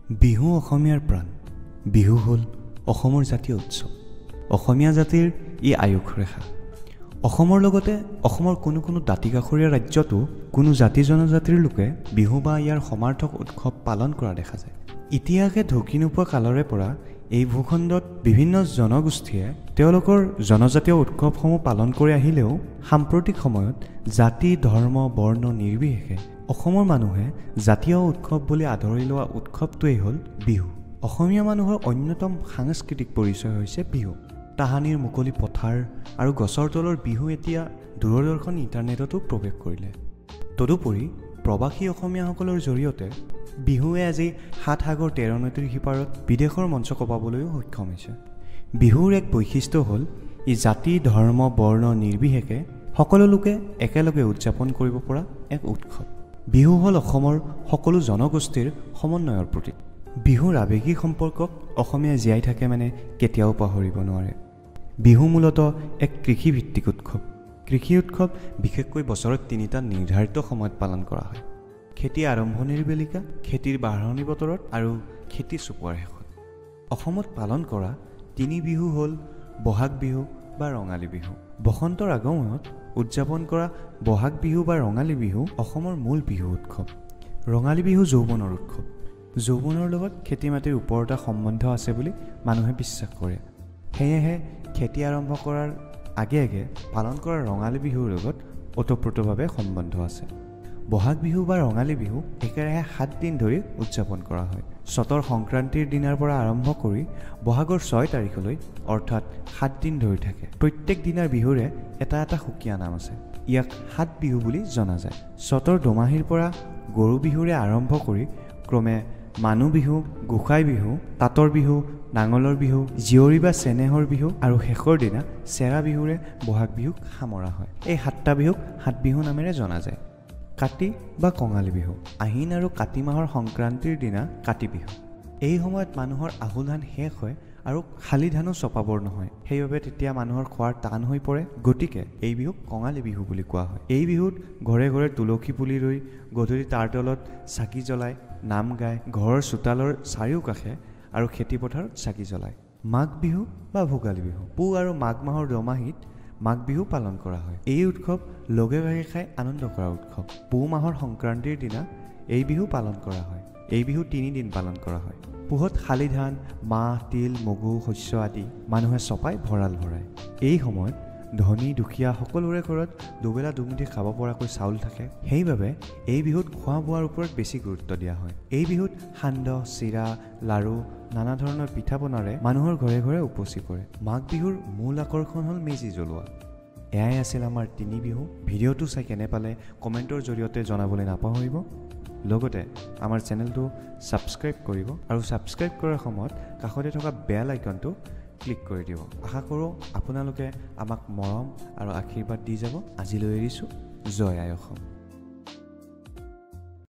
বিহু অসমীয়াৰ প্ৰাণ। বিহু হ'ল অসমৰ জাতীয় উৎসৱ। অসমীয়া জাতিৰ ই আয়ুস ৰেখা। অসমৰ লগতে অসমৰ কোনো দাঁতিকাষৰীয়া ৰাজ্যতো কোনো জাতি জনজাতিৰ লোকে বিহু বা ইয়াৰ সমাৰ্থক উৎসৱ পালন কৰা দেখা যায়। ইতিহাসে ঢুকি নোপোৱা কালৰে পৰা এই ভূখণ্ডত বিভিন্ন জনগোষ্ঠীয়ে তেওঁলোকৰ জনজাতীয় উৎসৱসমূহ পালন কৰি আহিলেও সাম্প্ৰতিক সময়ত জাতি ধৰ্ম বৰ্ণ নিৰ্বিশেষে অসমৰ মানুহে জাতীয় উৎসৱ বুলি আদৰি লোৱা উৎসৱটোৱেই হ'ল বিহু। অসমীয়া মানুহৰ অন্যতম সাংস্কৃতিক পৰিচয় হৈছে বিহু। তাহানিৰ মুকলি পথাৰ আৰু গছৰ তলৰ বিহু এতিয়া দূৰদৰ্শন ইণ্টাৰনেটতো প্ৰৱেশ কৰিলে। তদুপৰি প্ৰৱাসী অসমীয়াসকলৰ জৰিয়তে বিহুৱে আজি ৭ সাগৰ ১৩ নদীৰ সিপাৰত বিদেশৰ মঞ্চ কপাবলৈও সক্ষম হৈছে। বিহুৰ এক বৈশিষ্ট্য হ'ল ই জাতি ধৰ্ম বৰ্ণ নিৰ্বিশেষে সকলো লোকে একেলগে উদযাপন কৰিব পৰা এক উৎসৱ। বিহু হ'ল অসমৰ সকলো জনগোষ্ঠীৰ সমন্বয়ৰ প্ৰতীক। বিহুৰ আৱেগিক সম্পৰ্কক অসমীয়াই জীয়াই থাকে মানে কেতিয়াও পাহৰিব নোৱাৰে। বিহু মূলতঃ এক কৃষিভিত্তিক উৎসৱ। কৃষি উৎসৱ বিশেষকৈ বছৰত ৩টা নিৰ্ধাৰিত সময়ত পালন কৰা হয়। খেতি আৰম্ভণিৰ বেলিকা, খেতিৰ বাঢ়নি বতৰত আৰু খেতি চপোৱাৰ শেষত। অসমত পালন কৰা ৩ বিহু হ'ল বহাগ বিহু বা ৰঙালী বিহু। বসন্তৰ আগমনত উদযাপন কৰা বহাগ বিহু বা ৰঙালী বিহু অসমৰ মূল বিহু উৎসৱ। ৰঙালী বিহু যৌৱনৰ উৎসৱ। যৌৱনৰ লগত খেতি মাটিৰ ওপৰতে সম্বন্ধ আছে বুলি মানুহে বিশ্বাস কৰে। সেয়েহে খেতি আৰম্ভ কৰাৰ আগে আগে পালন কৰা ৰঙালী বিহুৰ লগত ওতঃপ্ৰোতভাৱে সম্বন্ধ আছে। বহাগ বিহু বা ৰঙালী বিহু একেৰাহে ৭ দিন ধৰি উদযাপন কৰা হয়। চতৰ সংক্ৰান্তিৰ দিনাৰ পৰা আৰম্ভ কৰি বহাগৰ ৬ তাৰিখলৈ অৰ্থাৎ ৭ দিন ধৰি থাকে। প্ৰত্যেক দিনাৰ বিহুৰে এটা সুকীয়া নাম আছে। ইয়াক ৭ বিহু বুলি জনা যায়। চতৰ দোমাহীৰ পৰা গৰু বিহুৰে আৰম্ভ কৰি ক্ৰমে মানুহ বিহু, গোসাই বিহু, তাঁতৰ বিহু, নাঙলৰ বিহু, জীয়ৰী বা চেনেহৰ বিহু আৰু শেষৰ দিনা চেৰা বিহুৰে বহাগ বিহুক সামৰা হয়। এই ৭টা বিহুক ৭ বিহু নামেৰে জনা যায়। কাতি বা কঙালী বিহু। আহিন আৰু কাতি মাহৰ সংক্ৰান্তিৰ দিনা কাতি বিহু। এই সময়ত মানুহৰ আহু ধান শেষ হয় আৰু শালি ধানো চপাবৰ নহয়। সেইবাবে তেতিয়া মানুহৰ খোৱাৰ টান হৈ পৰে। গতিকে এই বিহুক কঙালী বিহু বুলি কোৱা হয়। এই বিহুত ঘৰে ঘৰে তুলসী পুলি ৰুই গধূলি তাৰ তলত চাকি জ্বলাই নাম গায়, ঘৰৰ চোতালৰ চাৰিওকাষে আৰু খেতিপথাৰত চাকি জ্বলায়। মাঘ বিহু বা ভোগালী বিহু। পুহ আৰু মাঘ মাহৰ দোমাহীত মাঘ বিহু পালন কৰা হয়। এই উৎসৱ লগে ভাগে খাই আনন্দ কৰা উৎসৱ। পুহ মাহৰ সংক্ৰান্তিৰ দিনা এই বিহু পালন কৰা হয়। এই বিহু ৩ দিন পালন কৰা হয়। পুহত শালি ধান, মাহ, তিল, মগু, শস্য আদি মানুহে চপাই ভঁৰাল ভৰায়। এই সময়ত ধনী দুখীয়া সকলোৰে ঘৰত দুবেলা দুমুঠি খাব পৰাকৈ চাউল থাকে। সেইবাবে এই বিহুত খোৱা বোৱাৰ ওপৰত বেছি গুৰুত্ব দিয়া হয়। এই বিহুত সান্দহ, চিৰা, লাড়ু, নানা ধৰণৰ পিঠা পনাৰে মানুহৰ ঘৰে ঘৰে উপচি পৰে। মাঘ বিহুৰ মূল আকৰ্ষণ হ'ল মেজি জ্বলোৱা। এয়াই আছিল আমাৰ ৩ বিহু। ভিডিঅ'টো চাই কেনে পালে কমেণ্টৰ জৰিয়তে জনাবলৈ নাপাহৰিব। লগতে আমাৰ চেনেলটো ছাবস্ক্ৰাইব কৰিব আৰু ছাবস্ক্ৰাইব কৰাৰ সময়ত কাষতে থকা বেল আইকনটো ক্লিক কৰি দিব। আশা কৰোঁ আপোনালোকে আমাক মৰম আৰু আশীৰ্বাদ দি যাব। আজিলৈ এৰিছোঁ। জয় আই অসম।